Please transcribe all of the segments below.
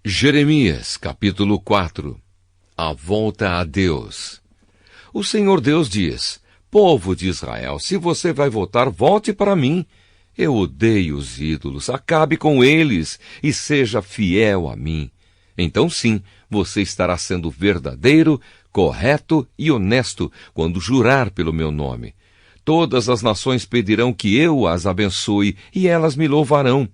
Jeremias, capítulo 4. A volta a Deus. O Senhor Deus diz: povo de Israel, se você vai voltar, volte para mim. Eu odeio os ídolos, acabe com eles e seja fiel a mim. Então sim, você estará sendo verdadeiro, correto e honesto quando jurar pelo meu nome. Todas as nações pedirão que eu as abençoe e elas me louvarão.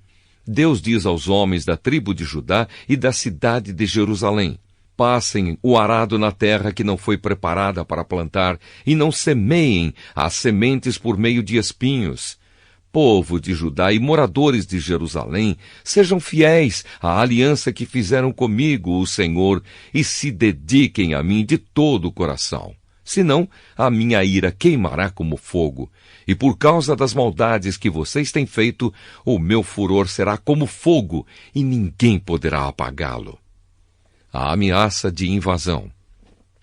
Deus diz aos homens da tribo de Judá e da cidade de Jerusalém: passem o arado na terra que não foi preparada para plantar e não semeiem as sementes por meio de espinhos. Povo de Judá e moradores de Jerusalém, sejam fiéis à aliança que fizeram comigo, o Senhor, e se dediquem a mim de todo o coração. Senão, a minha ira queimará como fogo, e por causa das maldades que vocês têm feito, o meu furor será como fogo, e ninguém poderá apagá-lo. A ameaça de invasão.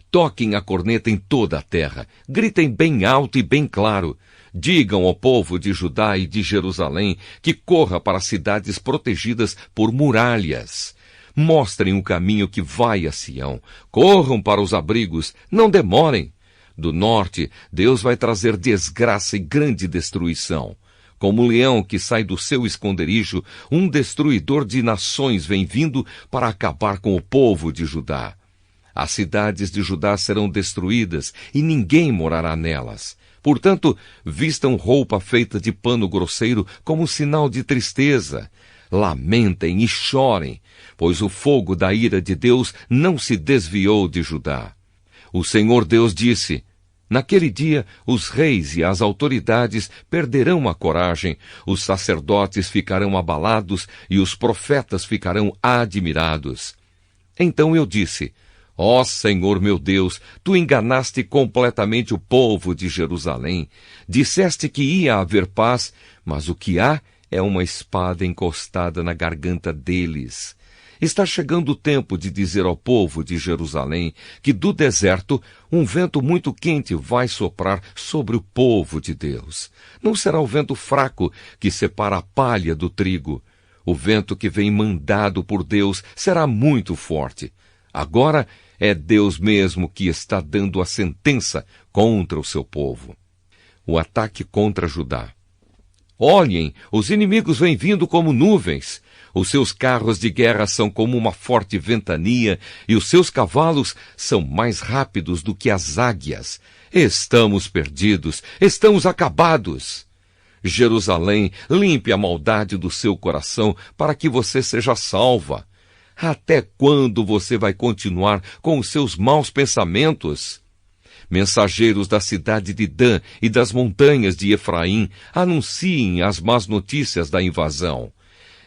Toquem a corneta em toda a terra, gritem bem alto e bem claro. Digam ao povo de Judá e de Jerusalém que corra para cidades protegidas por muralhas. Mostrem o caminho que vai a Sião. Corram para os abrigos, não demorem. Do norte, Deus vai trazer desgraça e grande destruição. Como um leão que sai do seu esconderijo, um destruidor de nações vem vindo para acabar com o povo de Judá. As cidades de Judá serão destruídas e ninguém morará nelas. Portanto, vistam roupa feita de pano grosseiro como sinal de tristeza. Lamentem e chorem, pois o fogo da ira de Deus não se desviou de Judá. O Senhor Deus disse: naquele dia os reis e as autoridades perderão a coragem, os sacerdotes ficarão abalados e os profetas ficarão admirados. Então eu disse: ó Senhor meu Deus, tu enganaste completamente o povo de Jerusalém. Disseste que ia haver paz, mas o que há é uma espada encostada na garganta deles. Está chegando o tempo de dizer ao povo de Jerusalém que do deserto um vento muito quente vai soprar sobre o povo de Deus. Não será o vento fraco que separa a palha do trigo. O vento que vem mandado por Deus será muito forte. Agora é Deus mesmo que está dando a sentença contra o seu povo. O ataque contra Judá. Olhem, os inimigos vêm vindo como nuvens. Os seus carros de guerra são como uma forte ventania e os seus cavalos são mais rápidos do que as águias. Estamos perdidos, estamos acabados. Jerusalém, limpe a maldade do seu coração para que você seja salva. Até quando você vai continuar com os seus maus pensamentos? Mensageiros da cidade de Dan e das montanhas de Efraim, anunciem as más notícias da invasão.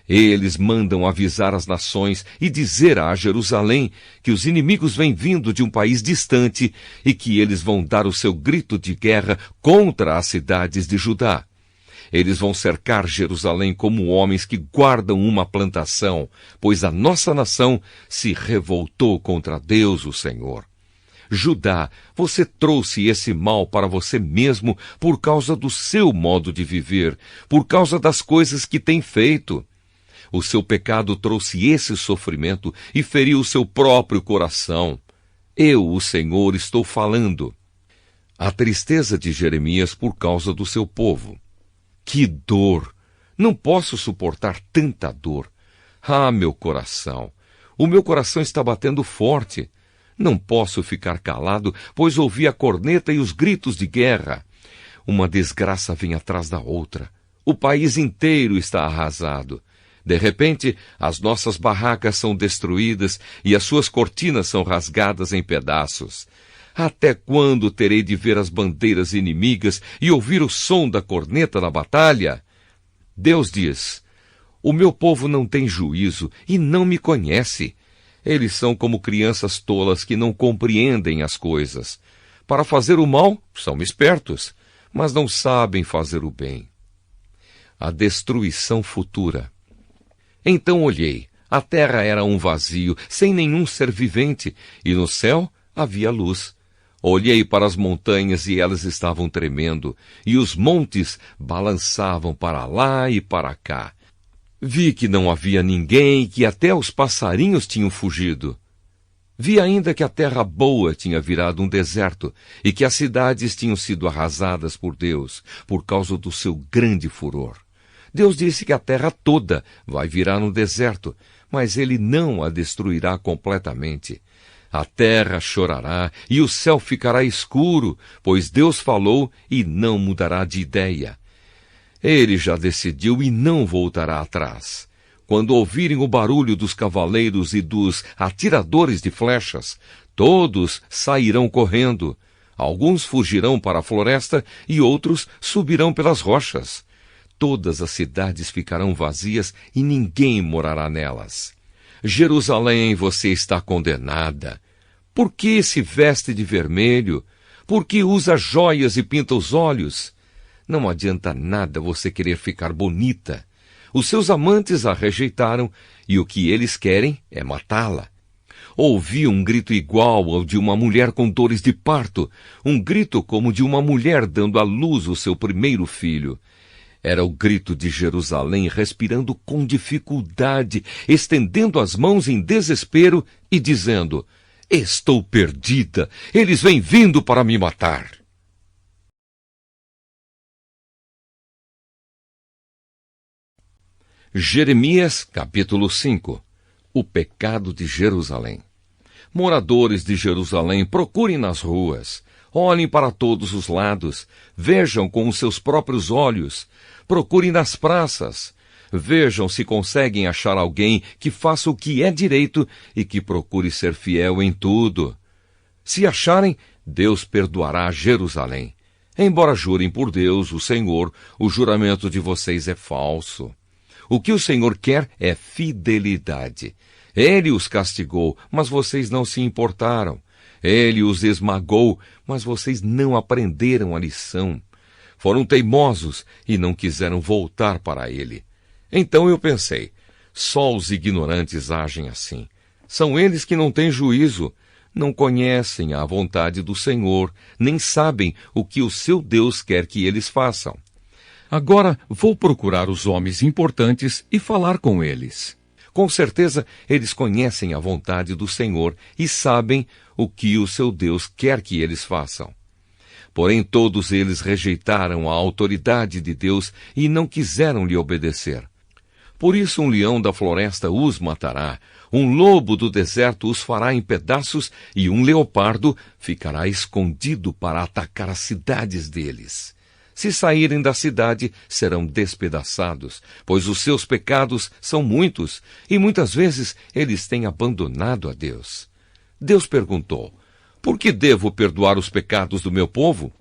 Eles mandam avisar as nações e dizer a Jerusalém que os inimigos vêm vindo de um país distante e que eles vão dar o seu grito de guerra contra as cidades de Judá. Eles vão cercar Jerusalém como homens que guardam uma plantação, pois a nossa nação se revoltou contra Deus, o Senhor. Judá, você trouxe esse mal para você mesmo por causa do seu modo de viver, por causa das coisas que tem feito. O seu pecado trouxe esse sofrimento e feriu o seu próprio coração. Eu, o Senhor, estou falando. A tristeza de Jeremias por causa do seu povo. Que dor! Não posso suportar tanta dor. Ah, meu coração! O meu coração está batendo forte. Não posso ficar calado, pois ouvi a corneta e os gritos de guerra. Uma desgraça vem atrás da outra. O país inteiro está arrasado. De repente, as nossas barracas são destruídas e as suas cortinas são rasgadas em pedaços. Até quando terei de ver as bandeiras inimigas e ouvir o som da corneta na batalha? Deus diz: o meu povo não tem juízo e não me conhece. Eles são como crianças tolas que não compreendem as coisas. Para fazer o mal, são espertos, mas não sabem fazer o bem. A destruição futura. Então olhei, a terra era um vazio, sem nenhum ser vivente, e no céu havia luz. Olhei para as montanhas e elas estavam tremendo, e os montes balançavam para lá e para cá. Vi que não havia ninguém e que até os passarinhos tinham fugido. Vi ainda que a terra boa tinha virado um deserto e que as cidades tinham sido arrasadas por Deus por causa do seu grande furor. Deus disse que a terra toda vai virar um deserto, mas ele não a destruirá completamente. A terra chorará e o céu ficará escuro, pois Deus falou e não mudará de ideia. Ele já decidiu e não voltará atrás. Quando ouvirem o barulho dos cavaleiros e dos atiradores de flechas, todos sairão correndo. Alguns fugirão para a floresta e outros subirão pelas rochas. Todas as cidades ficarão vazias e ninguém morará nelas. Jerusalém, você está condenada. Por que se veste de vermelho? Por que usa joias e pinta os olhos? Não adianta nada você querer ficar bonita. Os seus amantes a rejeitaram e o que eles querem é matá-la. Ouvi um grito igual ao de uma mulher com dores de parto, um grito como de uma mulher dando à luz o seu primeiro filho. Era o grito de Jerusalém respirando com dificuldade, estendendo as mãos em desespero e dizendo: estou perdida, eles vêm vindo para me matar. Jeremias, capítulo 5. O pecado de Jerusalém. Moradores de Jerusalém, procurem nas ruas, olhem para todos os lados, vejam com os seus próprios olhos, procurem nas praças, vejam se conseguem achar alguém que faça o que é direito e que procure ser fiel em tudo. Se acharem, Deus perdoará Jerusalém. Embora jurem por Deus, o Senhor, o juramento de vocês é falso. O que o Senhor quer é fidelidade. Ele os castigou, mas vocês não se importaram. Ele os esmagou, mas vocês não aprenderam a lição. Foram teimosos e não quiseram voltar para ele. Então eu pensei, só os ignorantes agem assim. São eles que não têm juízo, não conhecem a vontade do Senhor, nem sabem o que o seu Deus quer que eles façam. Agora vou procurar os homens importantes e falar com eles. Com certeza, eles conhecem a vontade do Senhor e sabem o que o seu Deus quer que eles façam. Porém, todos eles rejeitaram a autoridade de Deus e não quiseram lhe obedecer. Por isso um leão da floresta os matará, um lobo do deserto os fará em pedaços e um leopardo ficará escondido para atacar as cidades deles. Se saírem da cidade, serão despedaçados, pois os seus pecados são muitos, e muitas vezes eles têm abandonado a Deus. Deus perguntou: por que devo perdoar os pecados do meu povo?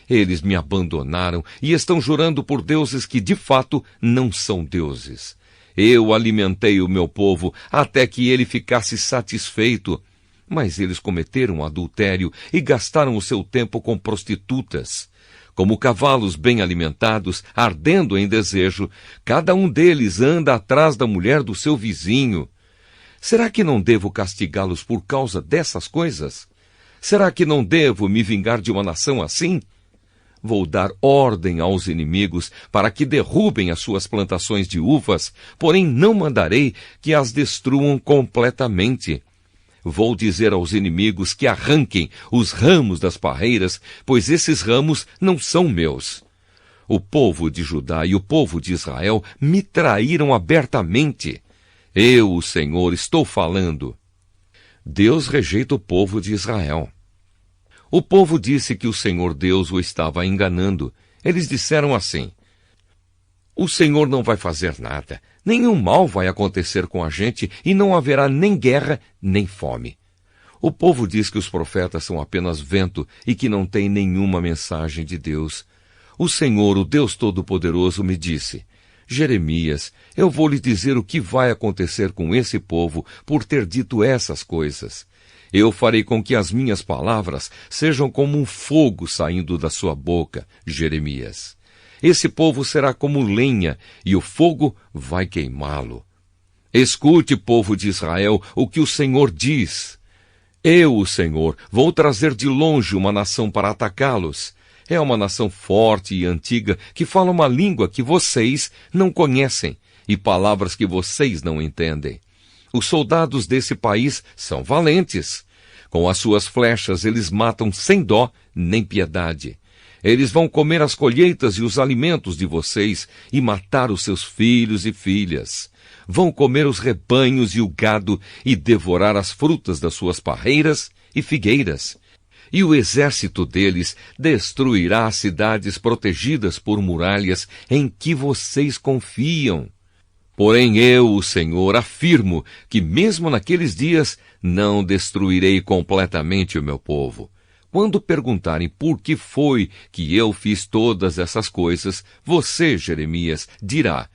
Eles me abandonaram e estão jurando por deuses que de fato não são deuses. Eu alimentei o meu povo até que ele ficasse satisfeito, mas eles cometeram adultério e gastaram o seu tempo com prostitutas. Como cavalos bem alimentados, ardendo em desejo, cada um deles anda atrás da mulher do seu vizinho. Será que não devo castigá-los por causa dessas coisas? Será que não devo me vingar de uma nação assim? Vou dar ordem aos inimigos para que derrubem as suas plantações de uvas, porém não mandarei que as destruam completamente. Vou dizer aos inimigos que arranquem os ramos das parreiras, pois esses ramos não são meus. O povo de Judá e o povo de Israel me traíram abertamente. Eu, o Senhor, estou falando. Deus rejeita o povo de Israel. O povo disse que o Senhor Deus o estava enganando. Eles disseram assim: o Senhor não vai fazer nada, nenhum mal vai acontecer com a gente e não haverá nem guerra, nem fome. O povo diz que os profetas são apenas vento e que não tem nenhuma mensagem de Deus. O Senhor, o Deus Todo-Poderoso, me disse: Jeremias, eu vou lhe dizer o que vai acontecer com esse povo por ter dito essas coisas. Eu farei com que as minhas palavras sejam como um fogo saindo da sua boca, Jeremias. Esse povo será como lenha, e o fogo vai queimá-lo. Escute, povo de Israel, o que o Senhor diz. Eu, o Senhor, vou trazer de longe uma nação para atacá-los. É uma nação forte e antiga que fala uma língua que vocês não conhecem. e palavras que vocês não entendem. Os soldados desse país são valentes. Com as suas flechas eles matam sem dó nem piedade. Eles vão comer as colheitas e os alimentos de vocês e matar os seus filhos e filhas. Vão comer os rebanhos e o gado e devorar as frutas das suas parreiras e figueiras. E o exército deles destruirá as cidades protegidas por muralhas em que vocês confiam. Porém eu, o Senhor, afirmo que mesmo naqueles dias não destruirei completamente o meu povo. Quando perguntarem por que foi que eu fiz todas essas coisas, você, Jeremias, dirá: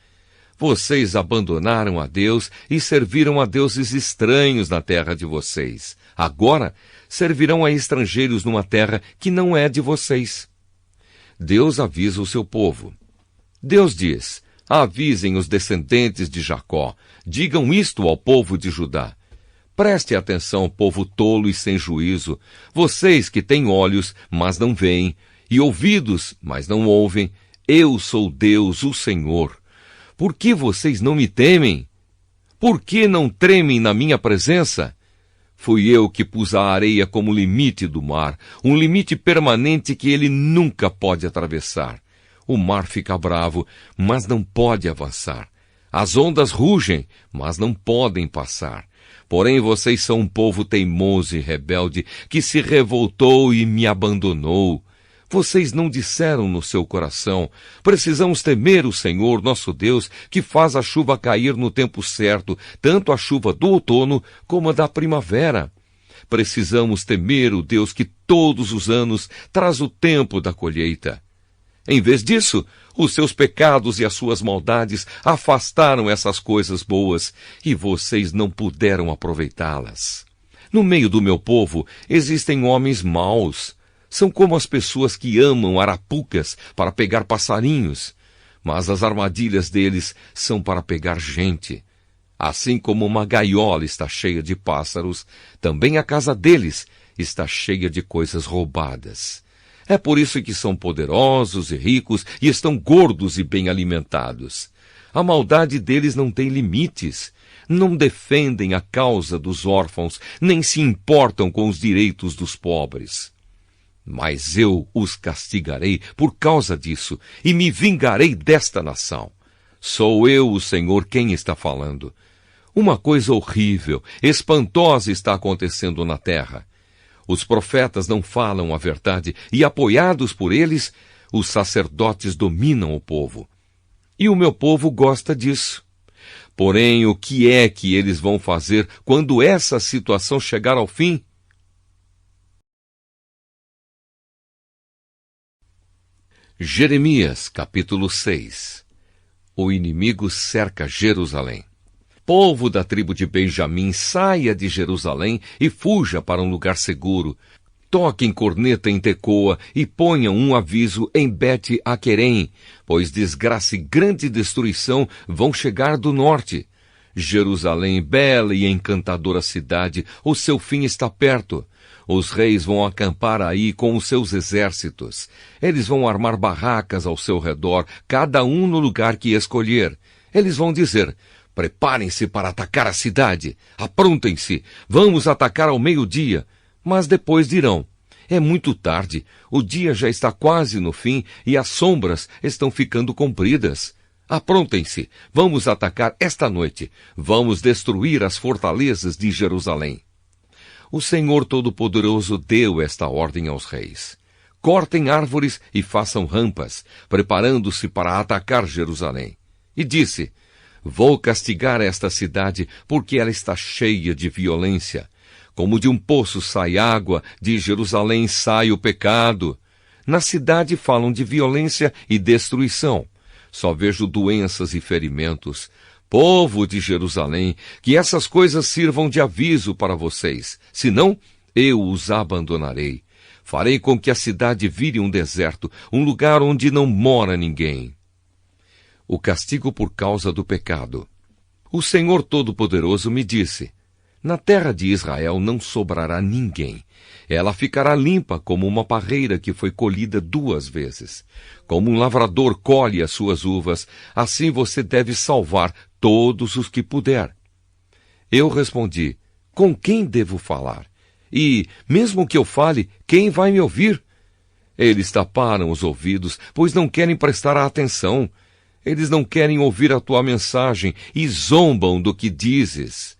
vocês abandonaram a Deus e serviram a deuses estranhos na terra de vocês. Agora servirão a estrangeiros numa terra que não é de vocês. Deus avisa o seu povo. Deus diz: avisem os descendentes de Jacó, digam isto ao povo de Judá. Preste atenção, povo tolo e sem juízo, vocês que têm olhos, mas não veem, e ouvidos, mas não ouvem. Eu sou Deus, o Senhor. Por que vocês não me temem? Por que não tremem na minha presença? Fui eu que pus a areia como limite do mar, um limite permanente que ele nunca pode atravessar. O mar fica bravo, mas não pode avançar. As ondas rugem, mas não podem passar. Porém, vocês são um povo teimoso e rebelde, que se revoltou e me abandonou. Vocês não disseram no seu coração: precisamos temer o Senhor, nosso Deus, que faz a chuva cair no tempo certo, tanto a chuva do outono como a da primavera. Precisamos temer o Deus que todos os anos traz o tempo da colheita. Em vez disso, os seus pecados e as suas maldades afastaram essas coisas boas e vocês não puderam aproveitá-las. No meio do meu povo existem homens maus. São como as pessoas que amam arapucas para pegar passarinhos, mas as armadilhas deles são para pegar gente. Assim como uma gaiola está cheia de pássaros, também a casa deles está cheia de coisas roubadas. É por isso que são poderosos e ricos e estão gordos e bem alimentados. A maldade deles não tem limites. Não defendem a causa dos órfãos, nem se importam com os direitos dos pobres. Mas eu os castigarei por causa disso e me vingarei desta nação. Sou eu, o Senhor, quem está falando. Uma coisa horrível, espantosa está acontecendo na terra. Os profetas não falam a verdade e, apoiados por eles, os sacerdotes dominam o povo. E o meu povo gosta disso. Porém, o que é que eles vão fazer quando essa situação chegar ao fim? Jeremias, capítulo 6. O inimigo cerca Jerusalém. Povo da tribo de Benjamim, saia de Jerusalém e fuja para um lugar seguro. Toquem corneta em Tecoa e ponham um aviso em Bet-Aquerem, pois desgraça e grande destruição vão chegar do norte. Jerusalém, bela e encantadora cidade, o seu fim está perto. Os reis vão acampar aí com os seus exércitos. Eles vão armar barracas ao seu redor, cada um no lugar que escolher. Eles vão dizer: preparem-se para atacar a cidade. Aprontem-se. Vamos atacar ao meio-dia. Mas depois dirão: é muito tarde. O dia já está quase no fim e as sombras estão ficando compridas. Aprontem-se. Vamos atacar esta noite. Vamos destruir as fortalezas de Jerusalém. O Senhor Todo-Poderoso deu esta ordem aos reis: cortem árvores e façam rampas, preparando-se para atacar Jerusalém. E disse: vou castigar esta cidade porque ela está cheia de violência. Como de um poço sai água, de Jerusalém sai o pecado. Na cidade falam de violência e destruição. Só vejo doenças e ferimentos. Povo de Jerusalém, que essas coisas sirvam de aviso para vocês. Senão, eu os abandonarei. Farei com que a cidade vire um deserto, um lugar onde não mora ninguém. O castigo por causa do pecado. O Senhor Todo-Poderoso me disse: Na terra de Israel não sobrará ninguém. Ela ficará limpa como uma parreira que foi colhida 2 vezes. Como um lavrador colhe as suas uvas, assim você deve salvar todos os que puder. Eu respondi, com quem devo falar? E, mesmo que eu fale, quem vai me ouvir? Eles taparam os ouvidos, pois não querem prestar atenção. Eles não querem ouvir a tua mensagem e zombam do que dizes.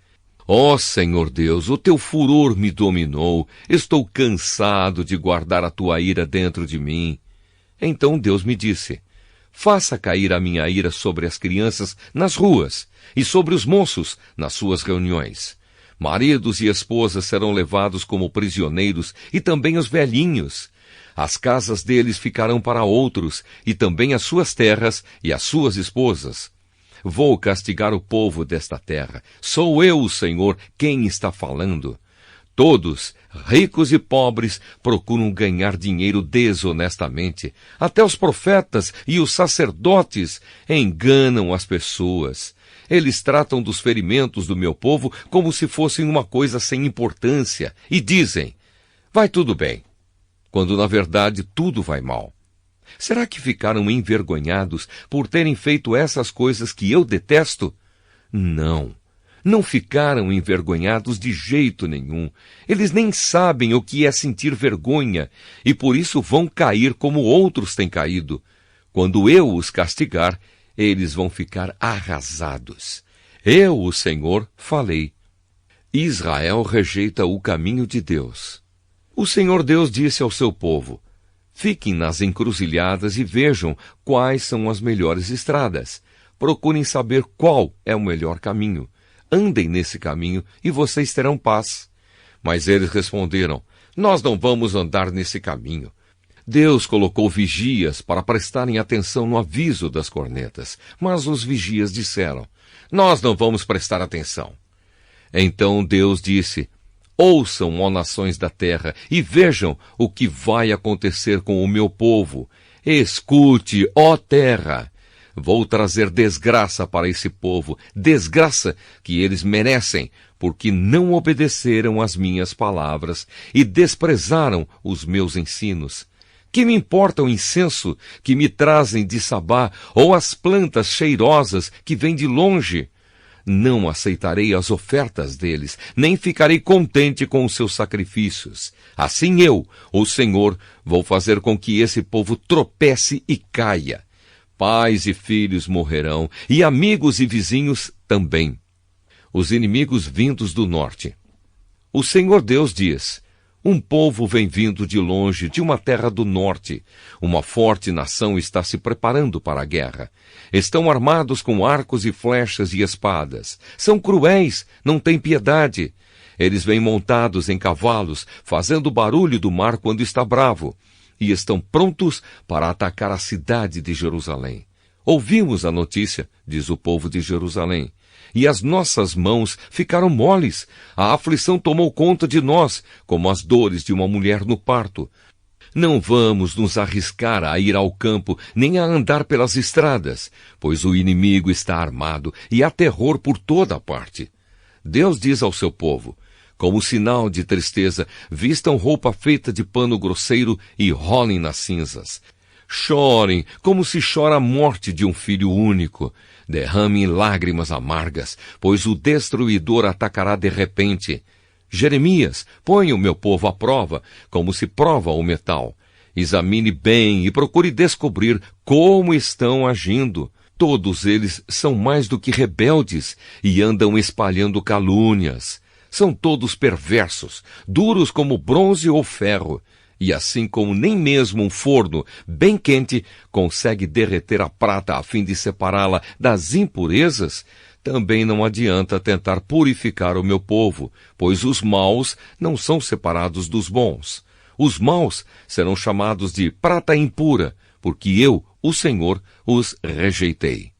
Ó Senhor Deus, o teu furor me dominou. Estou cansado de guardar a tua ira dentro de mim. Então Deus me disse, faça cair a minha ira sobre as crianças nas ruas e sobre os moços nas suas reuniões. Maridos e esposas serão levados como prisioneiros e também os velhinhos. As casas deles ficarão para outros e também as suas terras e as suas esposas. Vou castigar o povo desta terra. Sou eu, o Senhor, quem está falando. Todos, ricos e pobres, procuram ganhar dinheiro desonestamente. Até os profetas e os sacerdotes enganam as pessoas. Eles tratam dos ferimentos do meu povo como se fossem uma coisa sem importância e dizem, vai tudo bem, quando na verdade tudo vai mal. Será que ficaram envergonhados por terem feito essas coisas que eu detesto? Não, não ficaram envergonhados de jeito nenhum. Eles nem sabem o que é sentir vergonha e por isso vão cair como outros têm caído. Quando eu os castigar, eles vão ficar arrasados. Eu, o Senhor, falei. Israel rejeita o caminho de Deus. O Senhor Deus disse ao seu povo, fiquem nas encruzilhadas e vejam quais são as melhores estradas. Procurem saber qual é o melhor caminho. Andem nesse caminho e vocês terão paz. Mas eles responderam, nós não vamos andar nesse caminho. Deus colocou vigias para prestarem atenção no aviso das cornetas, mas os vigias disseram, nós não vamos prestar atenção. Então Deus disse, ouçam, ó nações da terra, e vejam o que vai acontecer com o meu povo. Escute, ó terra. Vou trazer desgraça para esse povo, desgraça que eles merecem, porque não obedeceram às minhas palavras e desprezaram os meus ensinos. Que me importa o incenso que me trazem de Sabá ou as plantas cheirosas que vêm de longe? Não aceitarei as ofertas deles, nem ficarei contente com os seus sacrifícios. Assim eu, o Senhor, vou fazer com que esse povo tropece e caia. Pais e filhos morrerão, e amigos e vizinhos também. Os inimigos vindos do norte. O Senhor Deus diz, um povo vem vindo de longe, de uma terra do norte. Uma forte nação está se preparando para a guerra. Estão armados com arcos e flechas e espadas. São cruéis, não têm piedade. Eles vêm montados em cavalos, fazendo o barulho do mar quando está bravo. E estão prontos para atacar a cidade de Jerusalém. Ouvimos a notícia, diz o povo de Jerusalém, e as nossas mãos ficaram moles. A aflição tomou conta de nós, como as dores de uma mulher no parto. Não vamos nos arriscar a ir ao campo, nem a andar pelas estradas, pois o inimigo está armado e há terror por toda a parte. Deus diz ao seu povo, como sinal de tristeza, vistam roupa feita de pano grosseiro e rolem nas cinzas. Chorem como se chora a morte de um filho único. Derramem lágrimas amargas, pois o destruidor atacará de repente. Jeremias, põe o meu povo à prova, como se prova o metal. Examine bem e procure descobrir como estão agindo. Todos eles são mais do que rebeldes e andam espalhando calúnias. São todos perversos, duros como bronze ou ferro. E assim como nem mesmo um forno bem quente consegue derreter a prata a fim de separá-la das impurezas, também não adianta tentar purificar o meu povo, pois os maus não são separados dos bons. Os maus serão chamados de prata impura, porque eu, o Senhor, os rejeitei.